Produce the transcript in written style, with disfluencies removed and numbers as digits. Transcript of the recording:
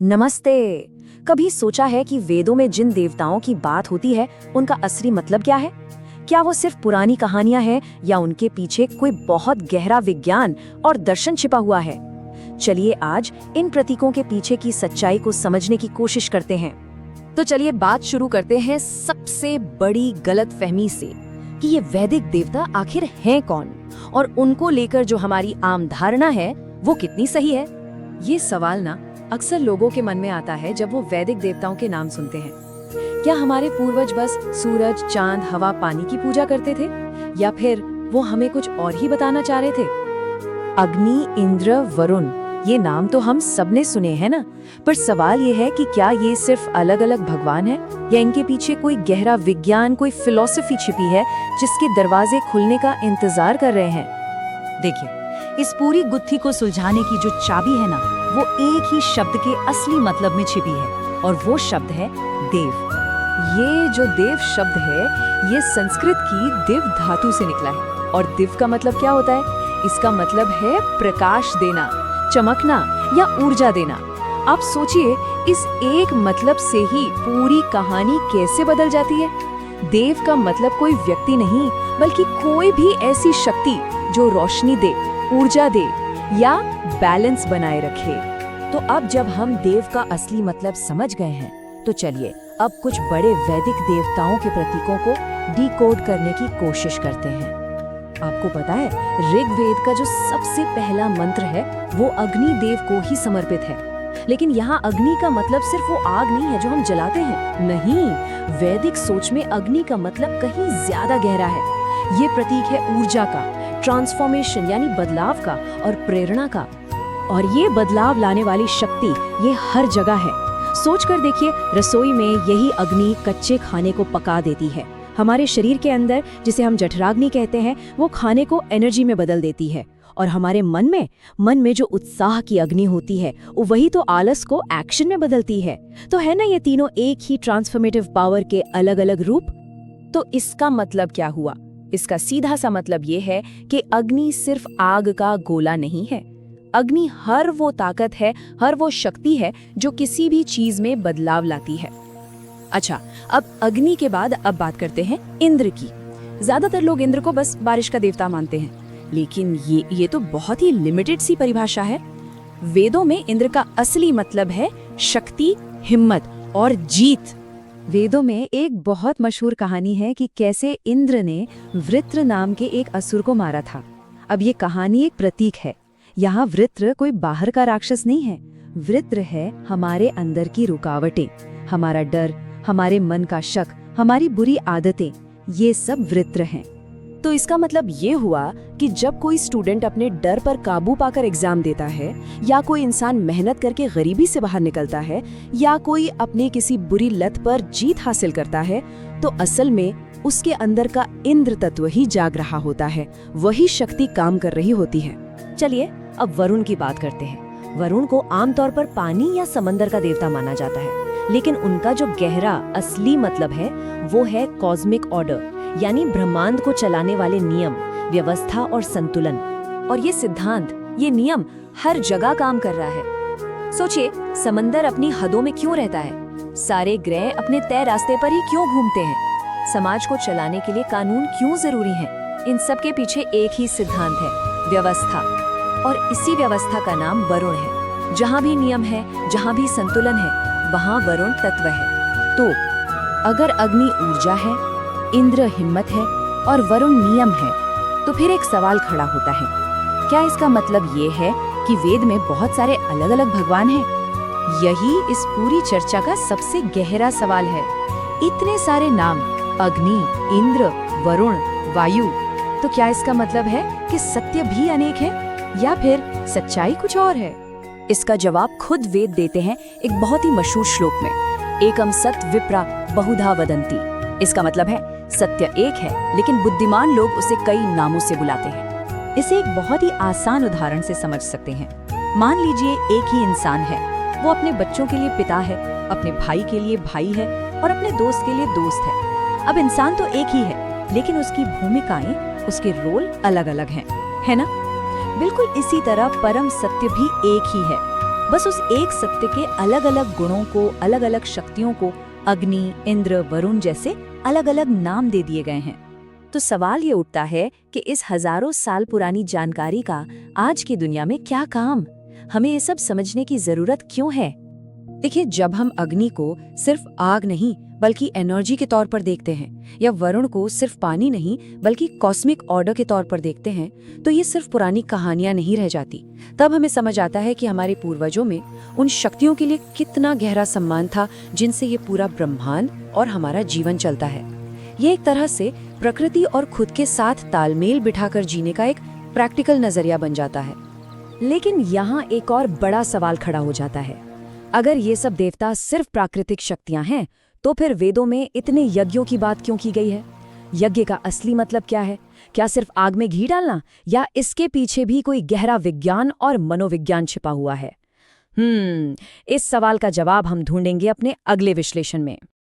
नमस्ते। कभी सोचा है कि वेदों में जिन देवताओं की बात होती है उनका असली मतलब क्या है? क्या वो सिर्फ पुरानी कहानियां हैं या उनके पीछे कोई बहुत गहरा विज्ञान और दर्शन छिपा हुआ है? चलिए आज इन प्रतीकों के पीछे की सच्चाई को समझने की कोशिश करते हैं। तो चलिए बात शुरू करते हैं सबसे बड़ी गलतफहमी से कि ये वैदिक देवता आखिर हैं कौन और उनको लेकर जो हमारी आम धारणा है वो कितनी सही है। ये सवाल ना अक्सर लोगों के मन में आता है जब वो वैदिक देवताओं के नाम सुनते हैं। क्या हमारे पूर्वज बस सूरज, चांद, हवा, पानी की पूजा करते थे या फिर वो हमें कुछ और ही बताना चाह रहे थे? अग्नि, इंद्र, वरुण, ये नाम तो हम सबने सुने हैं ना, पर सवाल ये है कि क्या ये सिर्फ अलग अलग भगवान हैं या इनके पीछे कोई गहरा विज्ञान, कोई फिलॉसफी छिपी है जिसके दरवाजे खुलने का इंतजार कर रहे हैं? देखिए, इस पूरी गुत्थी को सुलझाने की जो चाबी है ना, वो एक ही शब्द के असली मतलब में छिपी है और वो शब्द है देव। ये जो देव शब्द है ये संस्कृत की दिव धातु से निकला है और दिव का मतलब क्या होता है? इसका मतलब है प्रकाश देना, चमकना या ऊर्जा देना। आप सोचिए, इस एक मतलब से ही पूरी कहानी कैसे बदल जाती है। देव का मतलब कोई व्यक्ति नहीं बल्कि कोई भी ऐसी शक्ति जो रोशनी दे, ऊर्जा दे या बैलेंस बनाए रखे। तो अब जब हम देव का असली मतलब समझ गए हैं तो चलिए अब कुछ बड़े वैदिक देवताओं के प्रतीकों को डिकोड करने की कोशिश करते हैं। आपको पता है, ऋग्वेद का जो सबसे पहला मंत्र है वो अग्नि देव को ही समर्पित है। लेकिन यहाँ अग्नि का मतलब सिर्फ वो आग नहीं है जो हम जलाते हैं। नहीं, वैदिक सोच में अग्नि का मतलब कहीं ज्यादा गहरा है। ये प्रतीक है ऊर्जा का, ट्रांसफॉर्मेशन यानी बदलाव का और प्रेरणा का। और ये बदलाव लाने वाली शक्ति ये हर जगह है। सोच कर देखिए, रसोई में यही अग्नि कच्चे खाने को पका देती है। हमारे शरीर के अंदर, जिसे हम जठराग्नि कहते हैं, वो खाने को एनर्जी में बदल देती है। और हमारे मन में जो उत्साह की अग्नि होती है वही तो आलस को एक्शन में बदलती है। तो है ना, ये तीनों एक ही ट्रांसफॉर्मेटिव पावर के अलग अलग रूप। तो इसका मतलब क्या हुआ? इसका सीधा सा मतलब ये है कि अग्नि सिर्फ आग का गोला नहीं है। अग्नि हर वो ताकत है, हर वो शक्ति है जो किसी भी चीज में बदलाव लाती है। अच्छा, अब अग्नि के बाद अब बात करते हैं इंद्र की। ज्यादातर लोग इंद्र को बस बारिश का देवता मानते हैं, लेकिन ये तो बहुत ही लिमिटेड सी परिभाषा है। वेदों में इंद्र का असली मतलब है शक्ति, हिम्मत और जीत। वेदों में एक बहुत मशहूर कहानी है कि कैसे इंद्र ने वृत्र नाम के एक असुर को मारा था। अब ये कहानी एक प्रतीक है। यहाँ वृत्र कोई बाहर का राक्षस नहीं है। वृत्र है हमारे अंदर की रुकावटें, हमारा डर, हमारे मन का शक, हमारी बुरी आदतें, ये सब वृत्र हैं। तो इसका मतलब ये हुआ कि जब कोई स्टूडेंट अपने डर पर काबू पाकर एग्जाम देता है, या कोई इंसान मेहनत करके गरीबी से बाहर निकलता है, या कोई अपने किसी बुरी लत पर जीत हासिल करता है, तो असल में उसके अंदर का इंद्र तत्व ही जाग रहा होता है, वही शक्ति काम कर रही होती है। चलिए अब वरुण की बात करते हैं। वरुण को आमतौर पर पानी या समंदर का देवता माना जाता है, लेकिन उनका जो गहरा असली मतलब है वो है कॉस्मिक ऑर्डर, यानी ब्रह्मांड को चलाने वाले नियम, व्यवस्था और संतुलन। और ये सिद्धांत, ये नियम हर जगह काम कर रहा है। सोचिए, समंदर अपनी हदों में क्यों रहता है? सारे ग्रह अपने तय रास्ते पर ही क्यों घूमते हैं? समाज को चलाने के लिए कानून क्यों जरूरी हैं? इन सब के पीछे एक ही सिद्धांत है, व्यवस्था। और इसी व्यवस्था का नाम वरुण है। जहाँ भी नियम है, जहाँ भी संतुलन है, वहाँ वरुण तत्व है। तो अगर अग्नि ऊर्जा है, इंद्र हिम्मत है और वरुण नियम है, तो फिर एक सवाल खड़ा होता है, क्या इसका मतलब ये है कि वेद में बहुत सारे अलग अलग भगवान हैं? यही इस पूरी चर्चा का सबसे गहरा सवाल है। इतने सारे नाम, अग्नि, इंद्र, वरुण, वायु, तो क्या इसका मतलब है कि सत्य भी अनेक है या फिर सच्चाई कुछ और है? इसका जवाब खुद वेद देते हैं एक बहुत ही मशहूर श्लोक में, एकम सत विप्रा बहुधा वदंती। इसका मतलब है सत्य एक है, लेकिन बुद्धिमान लोग उसे कई नामों से बुलाते हैं। इसे एक बहुत ही आसान उदाहरण से समझ सकते हैं। मान लीजिए एक ही इंसान है, वो अपने बच्चों के लिए पिता है, अपने भाई के लिए भाई है और अपने दोस्त के लिए दोस्त है। अब इंसान तो एक ही है, लेकिन उसकी भूमिकाएं, उसके रोल अलग अलग हैं, है ना? बिल्कुल इसी तरह परम सत्य भी एक ही है, बस उस एक सत्य के अलग अलग गुणों को, अलग अलग शक्तियों को अग्नि, इंद्र, वरुण जैसे अलग अलग नाम दे दिए गए हैं। तो सवाल ये उठता है कि इस हजारों साल पुरानी जानकारी का आज की दुनिया में क्या काम? हमें ये सब समझने की जरूरत क्यों है? देखिए, जब हम अग्नि को सिर्फ आग नहीं बल्कि एनर्जी के तौर पर देखते हैं, या वरुण को सिर्फ पानी नहीं बल्कि कॉस्मिक ऑर्डर के तौर पर देखते हैं, तो ये सिर्फ पुरानी कहानियां नहीं रह जाती। तब हमें समझ आता है कि हमारे पूर्वजों में उन शक्तियों के लिए कितना गहरा सम्मान था जिनसे ये पूरा ब्रह्मांड और हमारा जीवन चलता है। ये एक तरह से प्रकृति और खुद के साथ तालमेल बिठाकर जीने का एक प्रैक्टिकल नजरिया बन जाता है। लेकिन यहाँ एक और बड़ा सवाल खड़ा हो जाता है। अगर ये सब देवता सिर्फ प्राकृतिक शक्तियां हैं, तो फिर वेदों में इतने यज्ञों की बात क्यों की गई है? यज्ञ का असली मतलब क्या है? क्या सिर्फ आग में घी डालना, या इसके पीछे भी कोई गहरा विज्ञान और मनोविज्ञान छिपा हुआ है? इस सवाल का जवाब हम ढूंढेंगे अपने अगले विश्लेषण में।